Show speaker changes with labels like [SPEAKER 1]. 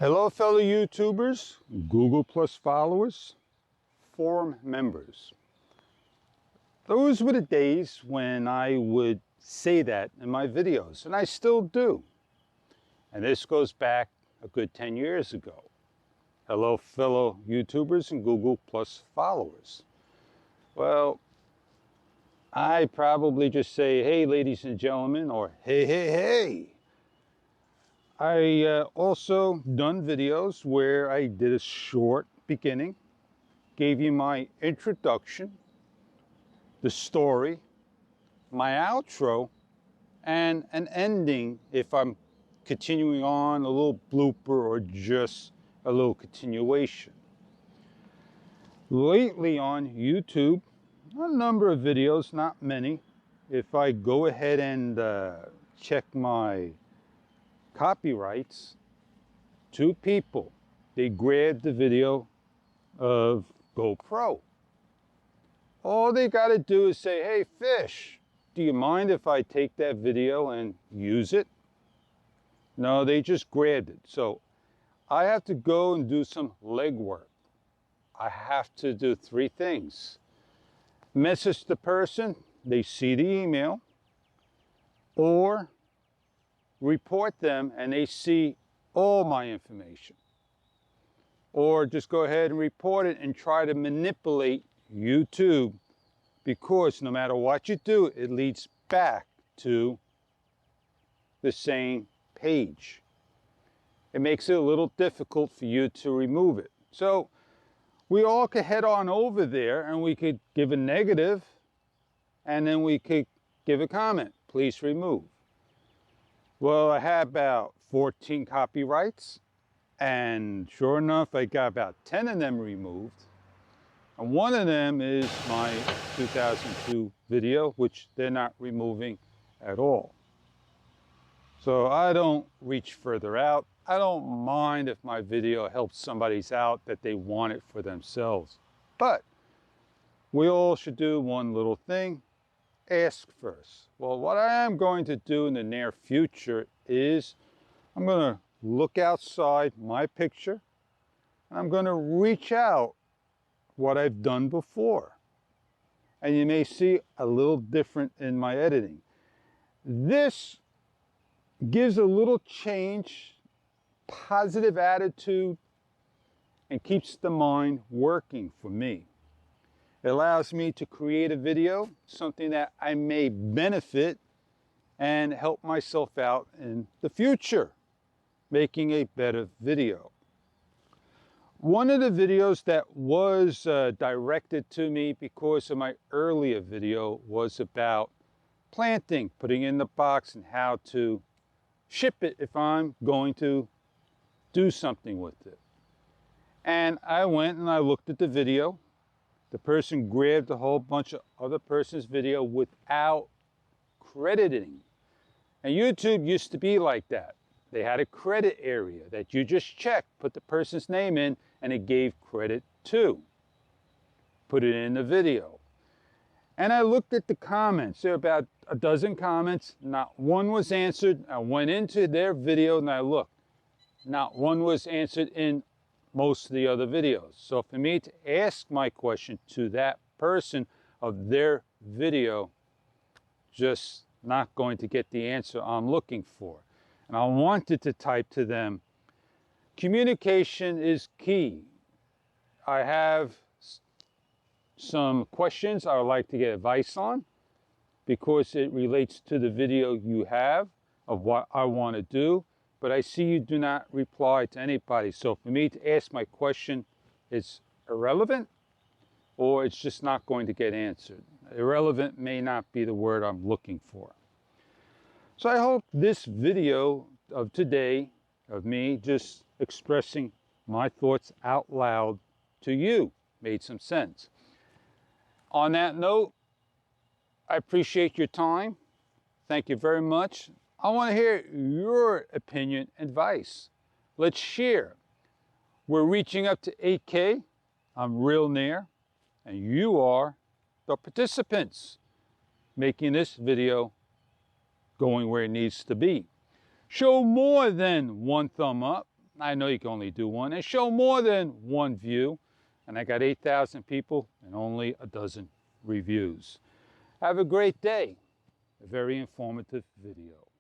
[SPEAKER 1] Hello, fellow YouTubers, Google Plus followers, forum members. Those were the days when I would say that in my videos, and I still do. And this goes back a good 10 years ago. Hello, fellow YouTubers and Google Plus followers. Well, I probably just say, hey, ladies and gentlemen, or hey, hey, hey. I also done videos where I did a short beginning, gave you my introduction, the story, my outro, and an ending if I'm continuing on, a little blooper or just a little continuation. Lately on YouTube, a number of videos, not many. If I go ahead and check my copyrights, two people, they grabbed the video of GoPro. All they got to do is say, hey, Fish, do you mind if I take that video and use it? No, they just grabbed it. So I have to go and do some legwork. I have to do three things. Message the person, they see the email, or report them and they see all my information. Or just go ahead and report it and try to manipulate YouTube, because no matter what you do, it leads back to the same page. It makes it a little difficult for you to remove it. So we all could head on over there and we could give a negative, and then we could give a comment, please remove. Well, I had about 14 copyrights, and sure enough, I got about 10 of them removed. And one of them is my 2002 video, which they're not removing at all. So I don't reach further out. I don't mind if my video helps somebody's out that they want it for themselves. But we all should do one little thing. Ask first. Well, what I am going to do in the near future is I'm going to look outside my picture and I'm going to reach out what I've done before. And you may see a little different in my editing. This gives a little change, positive attitude, and keeps the mind working for me. It allows me to create a video, something that I may benefit and help myself out in the future, making a better video. One of the videos that was directed to me because of my earlier video was about planting, putting in the box, and how to ship it if I'm going to do something with it. And I went and I looked at the video. The person grabbed a whole bunch of other person's video without crediting. And YouTube used to be like that. They had a credit area that you just checked, put the person's name in, and it gave credit to. Put it in the video. And I looked at the comments. There were about a dozen comments. Not one was answered. I went into their video and I looked. Not one was answered in most of the other videos. So for me to ask my question to that person of their video, just not going to get the answer I'm looking for. And I wanted to type to them, communication is key. I have some questions I would like to get advice on, because it relates to the video you have of what I want to do. But I see you do not reply to anybody. So for me to ask my question, it's irrelevant, or it's just not going to get answered. Irrelevant may not be the word I'm looking for. So I hope this video of today, of me just expressing my thoughts out loud to you, made some sense. On that note, I appreciate your time. Thank you very much. I want to hear your opinion, advice. Let's share. We're reaching up to 8K. I'm real near. And you are the participants making this video going where it needs to be. Show more than one thumb up. I know you can only do one, and show more than one view. And I got 8,000 people and only a dozen reviews. Have a great day. A very informative video.